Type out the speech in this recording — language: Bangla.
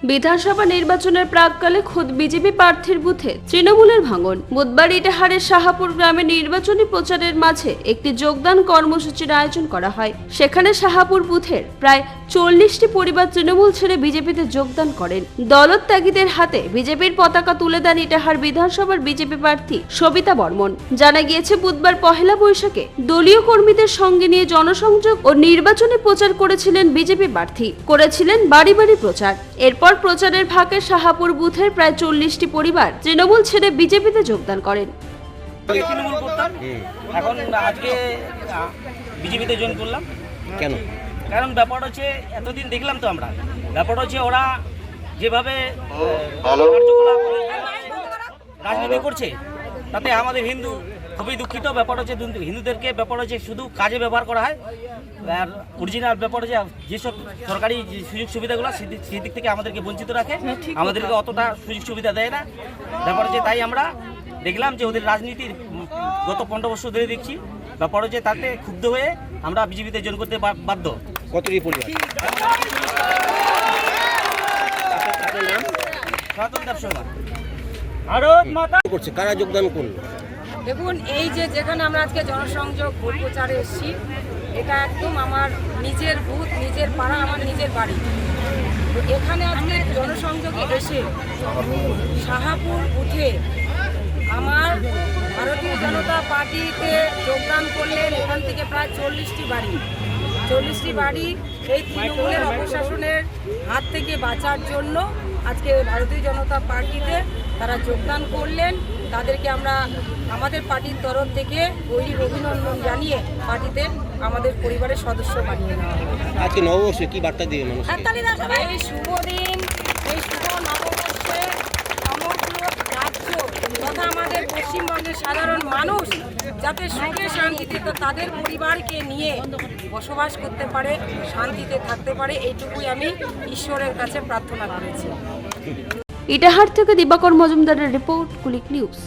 বিধানসভা নির্বাচনের প্রাককালে খোদ বিজেপি প্রার্থীর বুথে তৃণমূলের ভাঙন। বুধবার ইটাহারের শাহাপুর গ্রামে নির্বাচনী প্রচারের মাঝে একটি যোগদান কর্মসূচির আয়োজন করা হয়। সেখানে শাহাপুর বুথের প্রায় 40টি পরিবার তৃণমূল ছেড়ে বিজেপিতে যোগদান করেন। দলত্যাগীদের হাতে বিজেপির পতাকা তুলে দেন ইটাহার বিধানসভার বিজেপি প্রার্থী সবিতা বর্মন। জানা গিয়েছে, বুধবার পহেলা বৈশাখে দলীয় কর্মীদের সঙ্গে নিয়ে জনসংযোগ ও নির্বাচনী প্রচার করেছিলেন বিজেপি প্রার্থী, করেছিলেন বাড়ি বাড়ি প্রচার। এরপর প্রচারের ফাঁকে শাহাপুর বুথের প্রায় 40টি পরিবার তৃণমূল ছেড়ে বিজেপিতে যোগদান করেন। তৃণমূল করতাম, এখন আজকে বিজেপিতে জয়েন করলাম। কেন? কারণ ব্যাপার হচ্ছে, এতদিন দেখলাম তো আমরা, ব্যাপার হচ্ছে ওরা যেভাবে রাজনীতি করছে তাতে আমাদের হিন্দু খুবই দুঃখিত। ব্যাপার হচ্ছে হিন্দুদেরকে ব্যাপার হচ্ছে শুধু কাজে ব্যবহার করা হয়, আর অরিজিনাল ব্যাপার হচ্ছে যেসব সরকারি সুযোগ সুবিধাগুলো সেই দিক থেকে আমাদেরকে বঞ্চিত রাখে, আমাদেরকে অতটা সুযোগ সুবিধা দেয় না। ব্যাপার হচ্ছে তাই আমরা দেখলাম যে ওদের রাজনীতির গত 15 বছর ধরে দেখছি, ব্যাপার হচ্ছে তাতে ক্ষুব্ধ হয়ে আমরা বিজেপিতে জয়েন করতে বাধ্য। কতটি পরিবার? সনাতন দেব শর্মা। করছে কারা যোগদান করলো? দেখুন, এই যেখানে আমরা আজকে জনসংযোগ ভোট প্রচারে এসেছি, এটা একদম আমার নিজের বুথ, নিজের পাড়া, আমার নিজের বাড়ি। তো এখানে আজকে জনসংযোগে এসে শাহাপুর বুথে আমার ভারতীয় জনতা পার্টিতে যোগদান করলেন এখান থেকে প্রায় 40টি বাড়ি এই তৃণমূলের অপশাসনের হাত থেকে বাঁচার জন্য আজকে ভারতীয় জনতা পার্টিতে তারা যোগদান করলেন। তাদেরকে আমরা আমাদের পার্টির তরফ থেকে গভীর অভিনন্দন জানিয়ে পার্টিতে আমাদের পরিবারের সদস্য বানিয়ে নেওয়া হবে। আজকে নববর্ষে কি বার্তা দিয়ে মানুষ? এই শুভ দিন, এই শুভ নববর্ষে সমগ্র রাজ্য তথা আমাদের পশ্চিমবঙ্গের সাধারণ মানুষ যাতে সুখে শান্তিতে তাদের পরিবারকে নিয়ে বসবাস করতে পারে, শান্তিতে থাকতে পারে, এইটুকুই আমি ঈশ্বরের কাছে প্রার্থনা করেছি। ইটাহার থেকে দিবাকর মজুমদারের রিপোর্ট, কুলিক নিউজ।